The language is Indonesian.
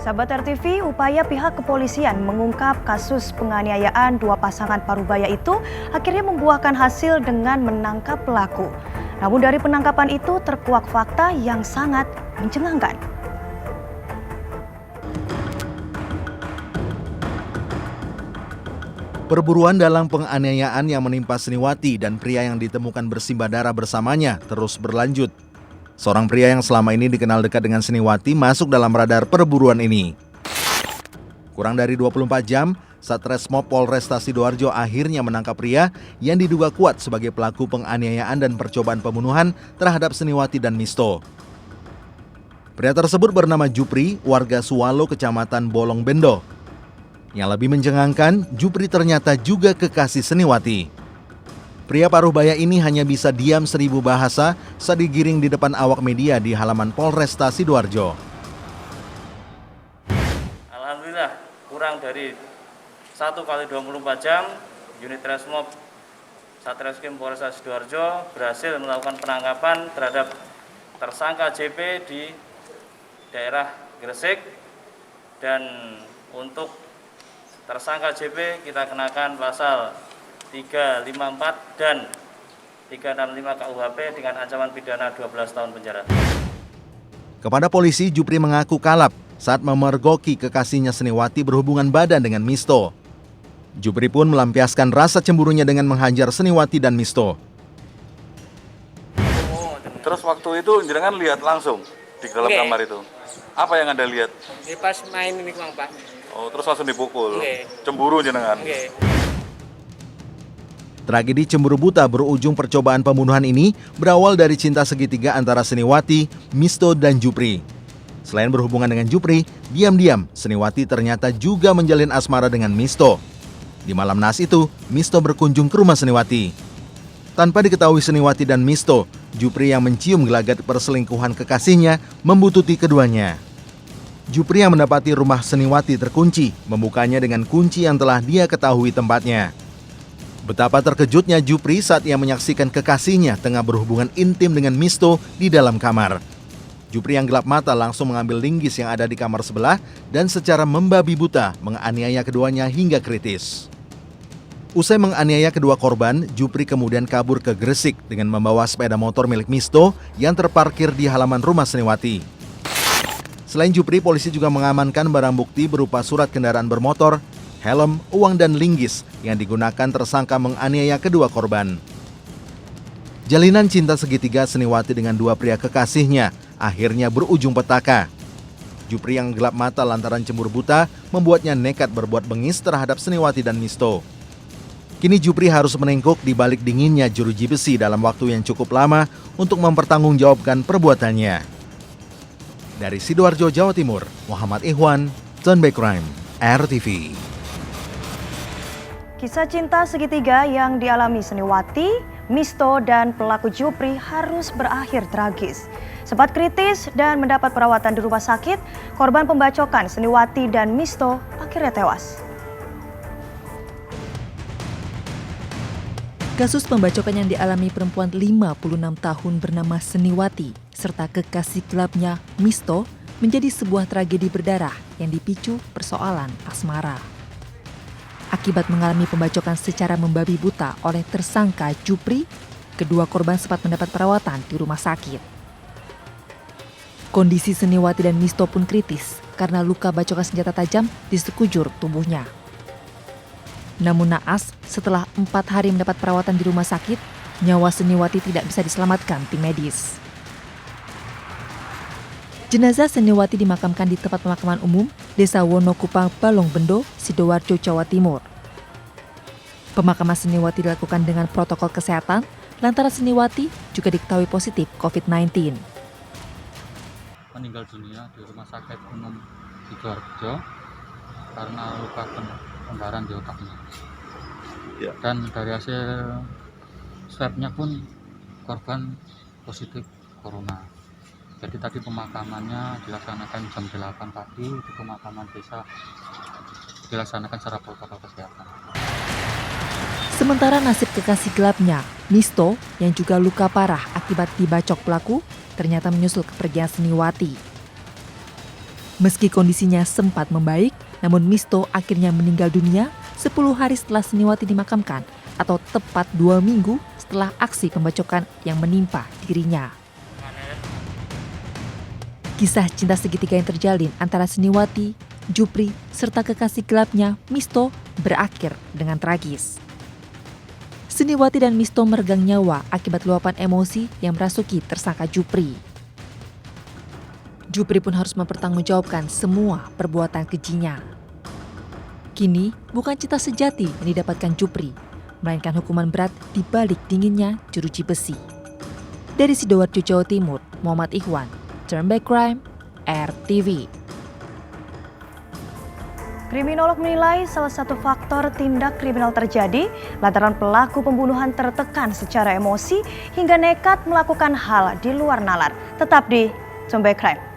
Sahabat RTV, upaya pihak kepolisian mengungkap kasus penganiayaan dua pasangan parubaya itu akhirnya membuahkan hasil dengan menangkap pelaku. Namun dari penangkapan itu terkuak fakta yang sangat mencengangkan. Perburuan dalam penganiayaan yang menimpa Seniwati dan pria yang ditemukan bersimbah darah bersamanya terus berlanjut. Seorang pria yang selama ini dikenal dekat dengan Seniwati masuk dalam radar perburuan ini. Kurang dari 24 jam, Satreskrim Polresta Sidoarjo akhirnya menangkap pria yang diduga kuat sebagai pelaku penganiayaan dan percobaan pembunuhan terhadap Seniwati dan Misto. Pria tersebut bernama Jupri, warga Suwalo, Kecamatan Bolong Bendo. Yang lebih mencengangkan, Jupri ternyata juga kekasih Seniwati. Pria parubaya ini hanya bisa diam 1000 bahasa saat digiring di depan awak media di halaman Polresta Sidoarjo. Alhamdulillah, kurang dari 1 kali 24 jam, unit Resmob Satreskrim Polresta Sidoarjo berhasil melakukan penangkapan terhadap tersangka JP di daerah Gresik, dan untuk tersangka JP kita kenakan pasal 354 dan 365 KUHP dengan ancaman pidana 12 tahun penjara. Kepada polisi, Jupri mengaku kalap saat memergoki kekasihnya Seniwati berhubungan badan dengan Misto. Jupri pun melampiaskan rasa cemburunya dengan menghajar Seniwati dan Misto. Terus waktu itu jenengan lihat langsung di dalam kamar itu? Apa yang Anda lihat? Pas main ini Pak. Oh, terus langsung dipukul. Cemburu jenengan. Tragedi cemburu buta berujung percobaan pembunuhan ini berawal dari cinta segitiga antara Seniwati, Misto, dan Jupri. Selain berhubungan dengan Jupri, diam-diam Seniwati ternyata juga menjalin asmara dengan Misto. Di malam naas itu, Misto berkunjung ke rumah Seniwati. Tanpa diketahui Seniwati dan Misto, Jupri yang mencium gelagat perselingkuhan kekasihnya membututi keduanya. Jupri yang mendapati rumah Seniwati terkunci, membukanya dengan kunci yang telah dia ketahui tempatnya. Betapa terkejutnya Jupri saat ia menyaksikan kekasihnya tengah berhubungan intim dengan Misto di dalam kamar. Jupri yang gelap mata langsung mengambil linggis yang ada di kamar sebelah dan secara membabi buta menganiaya keduanya hingga kritis. Usai menganiaya kedua korban, Jupri kemudian kabur ke Gresik dengan membawa sepeda motor milik Misto yang terparkir di halaman rumah Seniwati. Selain Jupri, polisi juga mengamankan barang bukti berupa surat kendaraan bermotor, helm, uang, dan linggis yang digunakan tersangka menganiaya kedua korban. Jalinan cinta segitiga Seniwati dengan dua pria kekasihnya akhirnya berujung petaka. Jupri yang gelap mata lantaran cemburu buta membuatnya nekat berbuat bengis terhadap Seniwati dan Misto. Kini Jupri harus menengkuk di balik dinginnya jeruji besi dalam waktu yang cukup lama untuk mempertanggungjawabkan perbuatannya. Dari Sidoarjo, Jawa Timur, Muhammad Ikhwan, Turn Back Crime, RTV. Kisah cinta segitiga yang dialami Seniwati, Misto, dan pelaku Jupri harus berakhir tragis. Sempat kritis dan mendapat perawatan di rumah sakit, korban pembacokan Seniwati dan Misto akhirnya tewas. Kasus pembacokan yang dialami perempuan 56 tahun bernama Seniwati serta kekasih gelapnya Misto menjadi sebuah tragedi berdarah yang dipicu persoalan asmara. Akibat mengalami pembacokan secara membabi buta oleh tersangka Jupri, kedua korban sempat mendapat perawatan di rumah sakit. Kondisi Seniwati dan Misto pun kritis karena luka bacokan senjata tajam di sekujur tubuhnya. Namun naas, setelah 4 hari mendapat perawatan di rumah sakit, nyawa Seniwati tidak bisa diselamatkan tim medis. Jenazah Seniwati dimakamkan di tempat pemakaman umum Desa Wonokupang, Balong Bendo, Sidoarjo, Jawa Timur. Pemakaman Seniwati dilakukan dengan protokol kesehatan lantaran Seniwati juga diketahui positif COVID-19. Meninggal dunia di rumah sakit umum Sidoarjo karena luka pembaran di otaknya. Dan dari hasil swabnya pun korban positif corona. Jadi tadi pemakamannya dilaksanakan jam 8 pagi di pemakaman desa, dilaksanakan secara protokol kesehatan. Sementara nasib kekasih gelapnya, Misto, yang juga luka parah akibat dibacok pelaku, ternyata menyusul kepergian Seniwati. Meski kondisinya sempat membaik, namun Misto akhirnya meninggal dunia 10 hari setelah Seniwati dimakamkan atau tepat 2 minggu setelah aksi pembacokan yang menimpa dirinya. Kisah cinta segitiga yang terjalin antara Seniwati, Jupri, serta kekasih gelapnya Misto berakhir dengan tragis. Seniwati dan Misto meregang nyawa akibat luapan emosi yang merasuki tersangka Jupri. Jupri pun harus mempertanggungjawabkan semua perbuatan kejinya. Kini bukan cinta sejati yang didapatkan Jupri, melainkan hukuman berat di balik dinginnya jeruji besi. Dari Sidoarjo, Jawa Timur, Muhammad Ikhwan, Turn Back Crime, RTV. Kriminolog menilai salah satu faktor tindak kriminal terjadi lantaran pelaku pembunuhan tertekan secara emosi hingga nekat melakukan hal di luar nalar. Tetap di Turn Back Crime.